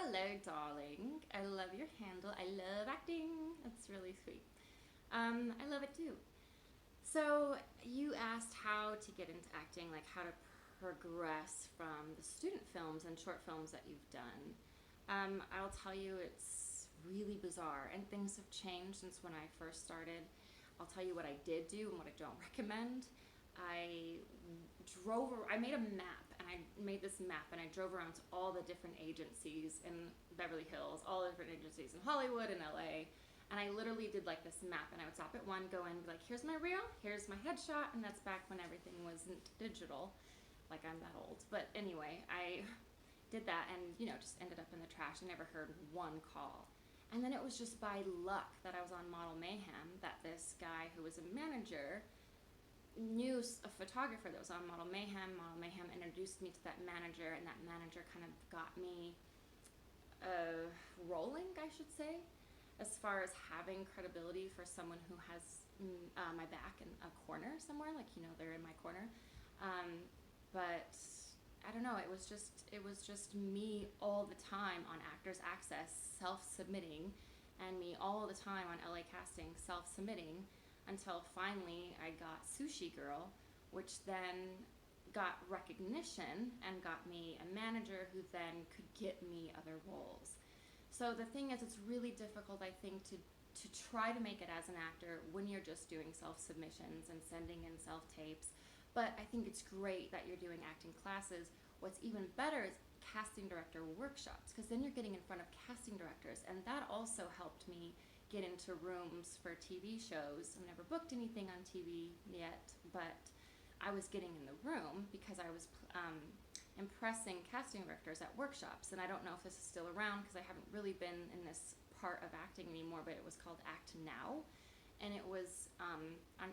Hello, darling. I love your handle. I love acting. That's really sweet. I love it too. So, you asked how to get into acting, like how to progress from the student films and short films that you've done. I'll tell you, it's really bizarre, and things have changed since when I first started. I'll tell you what I did do and what I don't recommend. I I made a map, and I made this map, and I drove around to all the different agencies in Beverly Hills, all the different agencies in Hollywood and LA. And I literally did like this map, and I would stop at one, go in, be like, here's my reel, here's my headshot, and that's back when everything wasn't digital. Like, I'm that old. But anyway, I did that and, just ended up in the trash. I never heard one call. And then it was just by luck that I was on Model Mayhem that this guy who was a manager knew a photographer that was on Model Mayhem. Model Mayhem introduced me to that manager, and that manager kind of got me rolling, I should say, as far as having credibility for someone who has my back in a corner somewhere, like they're in my corner. But I don't know. It was just me all the time on Actors Access self-submitting, and me all the time on LA Casting self-submitting, until finally I got Sushi Girl, which then got recognition and got me a manager who then could get me other roles. So the thing is, it's really difficult, I think, to try to make it as an actor when you're just doing self-submissions and sending in self-tapes. But I think it's great that you're doing acting classes. What's even better is casting director workshops, because then you're getting in front of casting directors, and that also helped me get into rooms for TV shows. I've never booked anything on TV yet, but I was getting in the room because I was impressing casting directors at workshops. And I don't know if this is still around because I haven't really been in this part of acting anymore, but it was called Act Now. And it was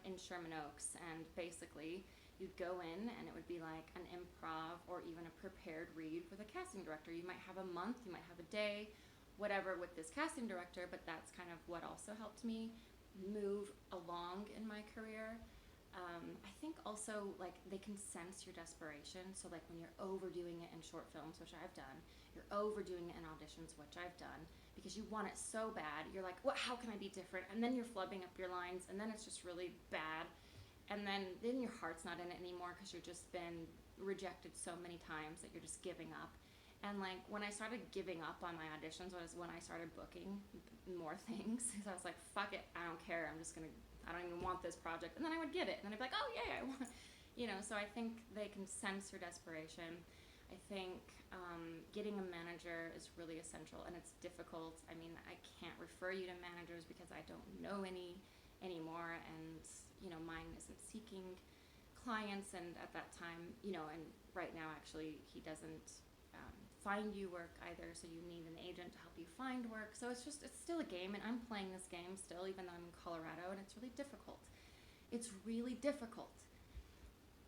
in Sherman Oaks, and basically you'd go in and it would be like an improv or even a prepared read with a casting director. You might have a month, you might have a day, whatever, with this casting director, but that's kind of what also helped me move along in my career. I think also, like, they can sense your desperation. So like when you're overdoing it in short films, which I've done, you're overdoing it in auditions, which I've done, because you want it so bad. You're like, what? How can I be different? And then you're flubbing up your lines, and then it's just really bad. And then your heart's not in it anymore because you've just been rejected so many times that you're just giving up. And like when I started giving up on my auditions was when I started booking more things. So I was like, fuck it, I don't care. I don't even want this project. And then I would get it. And then I'd be like, oh yeah, I want, so I think they can sense your desperation. I think getting a manager is really essential, and it's difficult. I mean, I can't refer you to managers because I don't know any anymore, and mine isn't seeking clients, and at that time, and right now actually he doesn't find you work either, so you need an agent to help you find work. So it's still a game, and I'm playing this game still, even though I'm in Colorado, and it's really difficult. It's really difficult.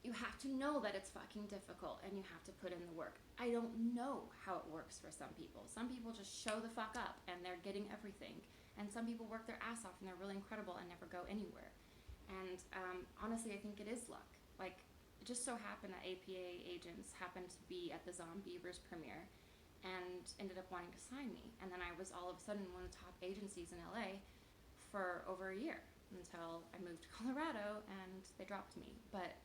You have to know that it's fucking difficult, and you have to put in the work. I don't know how it works for some people. Some people just show the fuck up and they're getting everything, and some people work their ass off and they're really incredible and never go anywhere. And honestly, I think it is luck. Like, it just so happened that APA agents happened to be at the Zombievers premiere and ended up wanting to sign me. And then I was all of a sudden one of the top agencies in LA for over a year, until I moved to Colorado and they dropped me. But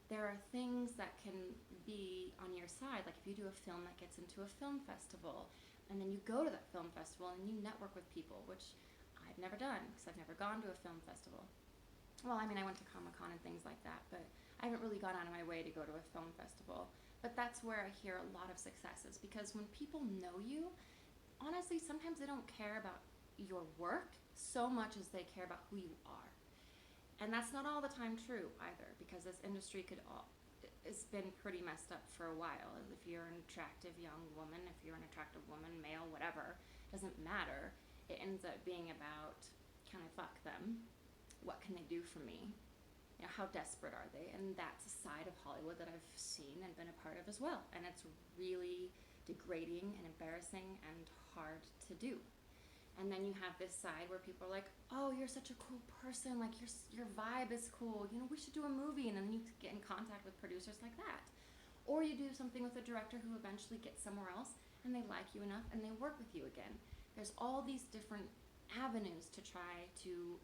there are things that can be on your side. Like if you do a film that gets into a film festival, and then you go to that film festival and you network with people, which I've never done because I've never gone to a film festival. Well, I mean, I went to Comic-Con and things like that, but I haven't really gone out of my way to go to a film festival. But that's where I hear a lot of successes, because when people know you, honestly, sometimes they don't care about your work so much as they care about who you are. And that's not all the time true either, because this industry it's been pretty messed up for a while. If you're an attractive young woman, if you're an attractive woman, male, whatever, doesn't matter. It ends up being about, can I fuck them? What can they do for me? How desperate are they? And that's a side of Hollywood that I've seen and been a part of as well. And it's really degrading and embarrassing and hard to do. And then you have this side where people are like, oh, you're such a cool person, like your vibe is cool, we should do a movie. And then you get in contact with producers like that. Or you do something with a director who eventually gets somewhere else, and they like you enough and they work with you again. There's all these different avenues to try to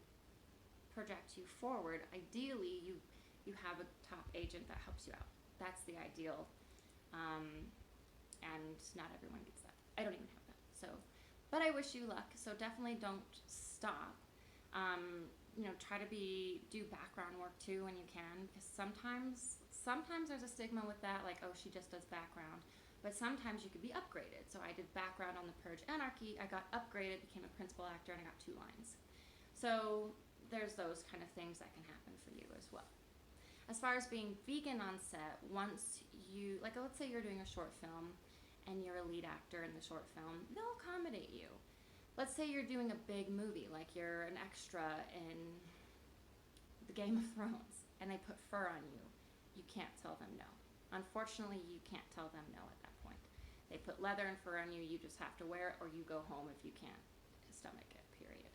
project you forward. Ideally, you have a top agent that helps you out. That's the ideal. And not everyone gets that. I don't even have that. So, but I wish you luck. So definitely don't stop. Try to do background work too when you can, because sometimes there's a stigma with that, like, oh, she just does background. But sometimes you could be upgraded. So I did background on The Purge Anarchy. I got upgraded, became a principal actor, and I got 2 lines. So there's those kind of things that can happen for you as well. As far as being vegan on set, once you, like, let's say you're doing a short film and you're a lead actor in the short film, they'll accommodate you. Let's say you're doing a big movie, like you're an extra in the Game of Thrones, and they put fur on you. You can't tell them no. Unfortunately, you can't tell them no at that point. They put leather and fur on you, you just have to wear it, or you go home if you can't stomach it, period.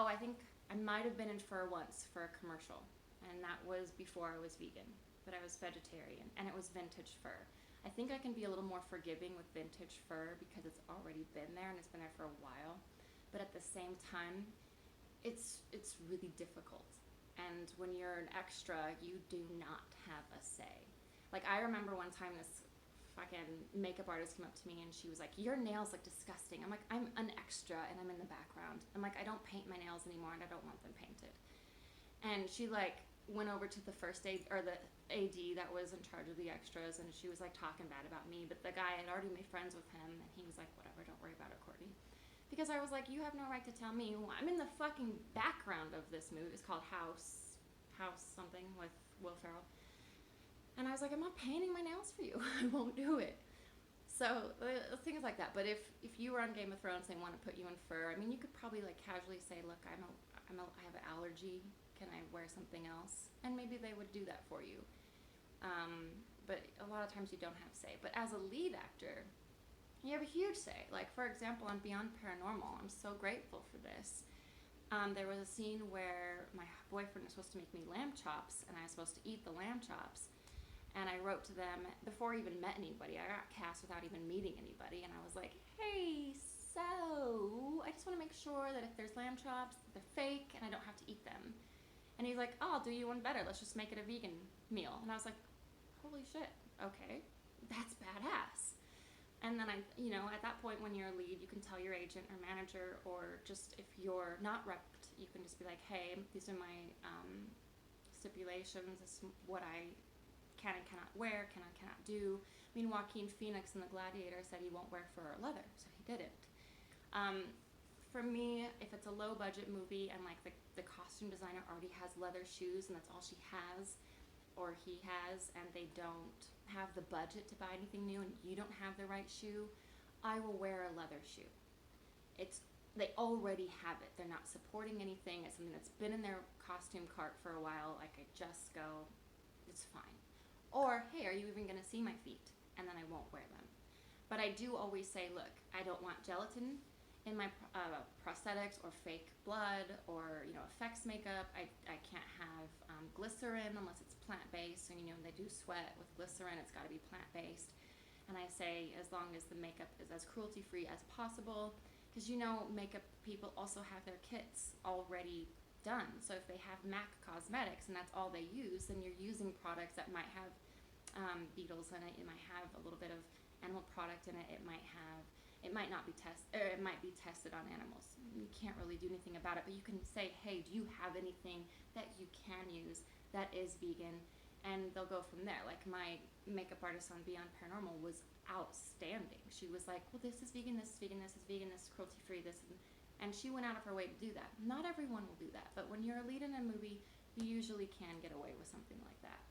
I think I might have been in fur once for a commercial, and that was before I was vegan, but I was vegetarian, and it was vintage fur. I think I can be a little more forgiving with vintage fur because it's already been there and it's been there for a while, but at the same time, it's really difficult. And when you're an extra, you do not have a say. Like, I remember one time this fucking makeup artist came up to me and she was like, your nails look disgusting. I'm like, I'm an extra and I'm in the background. I'm like, I don't paint my nails anymore and I don't want them painted. And she like went over to the first aid, or the AD that was in charge of the extras, and she was like talking bad about me, but the guy had already made friends with him, and he was like, whatever, don't worry about it, Courtney. Because I was like, you have no right to tell me. I'm in the fucking background of this movie. It's called House something with Will Ferrell. And I was like, I'm not painting my nails for you. I won't do it. So things like that. But if you were on Game of Thrones and they want to put you in fur, I mean, you could probably like casually say, look, I have an allergy. Can I wear something else? And maybe they would do that for you. But a lot of times you don't have say. But as a lead actor, you have a huge say. Like, for example, on Beyond Paranormal, I'm so grateful for this. There was a scene where my boyfriend was supposed to make me lamb chops, and I was supposed to eat the lamb chops. And I wrote to them before I even met anybody. I got cast without even meeting anybody. And I was like, hey, so I just want to make sure that if there's lamb chops, they're fake and I don't have to eat them. And he's like, oh, I'll do you one better. Let's just make it a vegan meal. And I was like, holy shit, okay, that's badass. And then at that point when you're a lead, you can tell your agent or manager, or just if you're not repped, you can just be like, hey, these are my stipulations. This is what I can and cannot wear, cannot do. I mean, Joaquin Phoenix in The Gladiator said he won't wear fur or leather, so he didn't. For me, if it's a low budget movie and like the costume designer already has leather shoes and that's all she has or he has, and they don't have the budget to buy anything new and you don't have the right shoe, I will wear a leather shoe. They already have it. They're not supporting anything. It's something that's been in their costume cart for a while. Like, I just go, it's fine. Or, hey, are you even going to see my feet? And then I won't wear them. But I do always say, look, I don't want gelatin in my prosthetics or fake blood or, effects makeup. I can't have glycerin unless it's plant-based. And, they do sweat with glycerin. It's got to be plant-based. And I say, as long as the makeup is as cruelty-free as possible, because, makeup people also have their kits already done. So if they have MAC Cosmetics and that's all they use, then you're using products that might have beetles in it. It might have a little bit of animal product in it. It might not be tested, or it might be tested on animals. You can't really do anything about it, but you can say, hey, do you have anything that you can use that is vegan? And they'll go from there. Like, my makeup artist on Beyond Paranormal was outstanding. She was like, well, this is vegan, this is vegan, this is vegan, this is cruelty-free, this is... And she went out of her way to do that. Not everyone will do that, but when you're a lead in a movie, you usually can get away with something like that.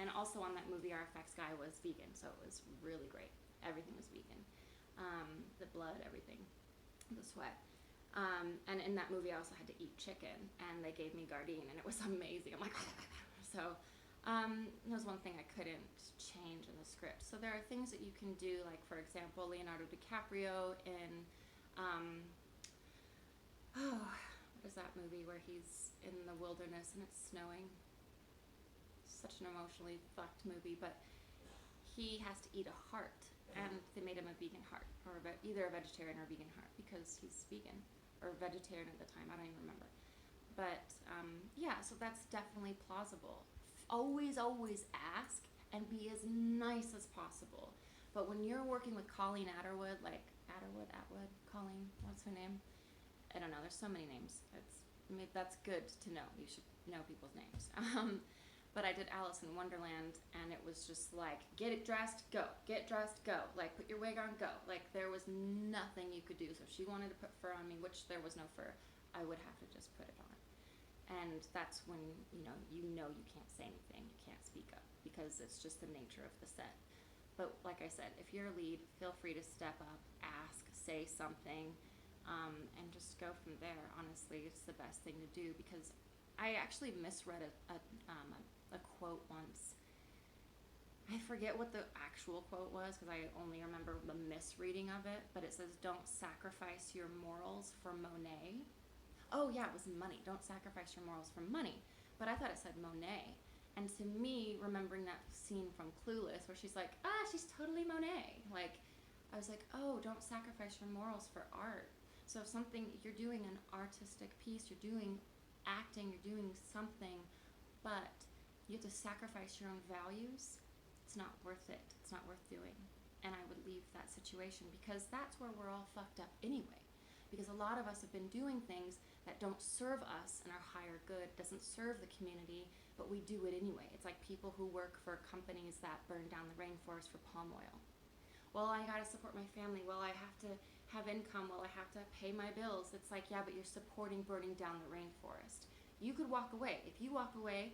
And also on that movie, our effects guy was vegan, so it was really great. Everything was vegan. The blood, everything, the sweat. And in that movie, I also had to eat chicken, and they gave me Gardein, and it was amazing. I'm like, so that was one thing I couldn't change in the script. So there are things that you can do, like, for example, Leonardo DiCaprio in, what is that movie where he's in the wilderness and it's snowing? Such an emotionally fucked movie, but he has to eat a heart, and they made him a vegan heart, or either a vegetarian or a vegan heart, because he's vegan, or vegetarian at the time, I don't even remember. But yeah, so that's definitely plausible. Always ask and be as nice as possible. But when you're working with Colleen Atwood, Colleen, what's her name? I don't know, there's so many names. That's good to know. You should know people's names. But I did Alice in Wonderland, and it was just like, get it dressed, go. Get dressed, go. Like, put your wig on, go. Like, there was nothing you could do. So if she wanted to put fur on me, which there was no fur, I would have to just put it on. And that's when, you can't say anything, you can't speak up, because it's just the nature of the set. But like I said, if you're a lead, feel free to step up, ask, say something, and just go from there. Honestly, it's the best thing to do, because I actually misread a quote once. I forget what the actual quote was, because I only remember the misreading of it, but it says, don't sacrifice your morals for Monet. Oh yeah, it was money. Don't sacrifice your morals for money. But I thought it said Monet. And to me, remembering that scene from Clueless, where she's like, she's totally Monet. Like, I was like, oh, don't sacrifice your morals for art. So if you're doing an artistic piece, you're doing acting, you're doing something, but you have to sacrifice your own values, it's not worth it. It's not worth doing. And I would leave that situation, because that's where we're all fucked up anyway. Because a lot of us have been doing things that don't serve us and our higher good, doesn't serve the community, but we do it anyway. It's like people who work for companies that burn down the rainforest for palm oil. Well, I gotta support my family. Well, I have to have income. Well, I have to pay my bills. It's like, yeah, but you're supporting burning down the rainforest. You could walk away. If you walk away,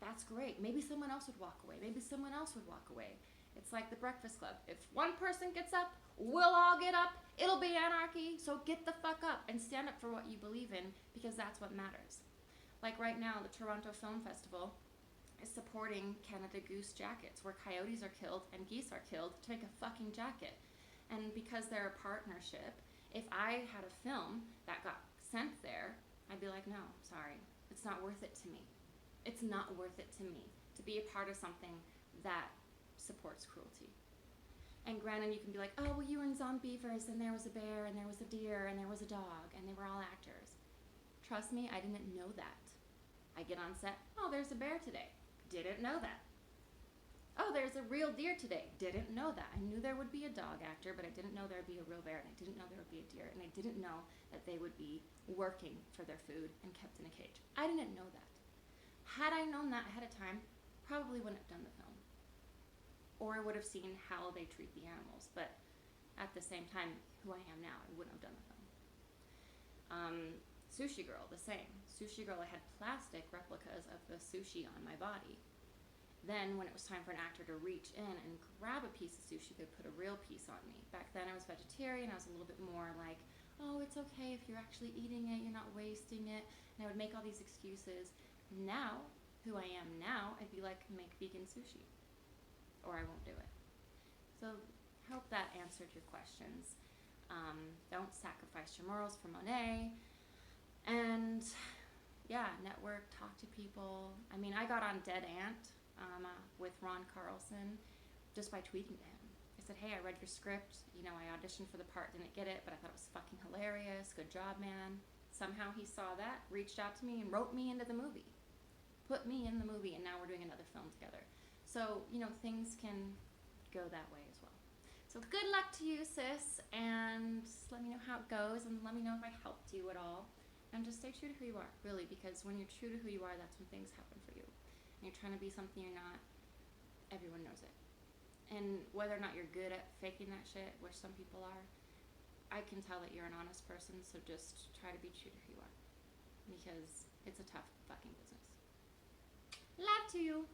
that's great. Maybe someone else would walk away. Maybe someone else would walk away. It's like the Breakfast Club. If one person gets up, we'll all get up. It'll be anarchy. So get the fuck up and stand up for what you believe in, because that's what matters. Like right now, the Toronto Film Festival is supporting Canada Goose jackets, where coyotes are killed and geese are killed to make a fucking jacket. And because they're a partnership, if I had a film that got sent there, I'd be like, no, sorry. It's not worth it to me. It's not worth it to me to be a part of something that supports cruelty. And granted, you can be like, oh, well, you were in Zombievers, and there was a bear, and there was a deer, and there was a dog, and they were all actors. Trust me, I didn't know that. I get on set, oh, there's a bear today. Didn't know that. Oh, there's a real deer today. Didn't know that. I knew there would be a dog actor, but I didn't know there would be a real bear, and I didn't know there would be a deer, and I didn't know that they would be working for their food and kept in a cage. I didn't know that. Had I known that ahead of time, probably wouldn't have done the film. Or I would have seen how they treat the animals, but at the same time, who I am now, I wouldn't have done the film. Sushi Girl, the same. Sushi Girl, I had plastic replicas of the sushi on my body. Then, when it was time for an actor to reach in and grab a piece of sushi, they'd put a real piece on me. Back then, I was vegetarian. I was a little bit more like, oh, it's okay if you're actually eating it, you're not wasting it. And I would make all these excuses. Now, who I am now, I'd be like, make vegan sushi. Or I won't do it. So, hope that answered your questions. Don't sacrifice your morals for Monet. And yeah, network, talk to people. I mean, I got on Dead Ant with Ron Carlson just by tweeting to him. I said, hey, I read your script. I auditioned for the part, didn't get it, but I thought it was fucking hilarious. Good job, man. Somehow he saw that, reached out to me, and wrote me into the movie. Put me in the movie, and now we're doing another film together. So, things can go that way as well. So good luck to you, sis, and let me know how it goes, and let me know if I helped you at all. And just stay true to who you are, really, because when you're true to who you are, that's when things happen for you. And you're trying to be something you're not, everyone knows it. And whether or not you're good at faking that shit, which some people are, I can tell that you're an honest person, so just try to be true to who you are. Because it's a tough fucking business. Love to you.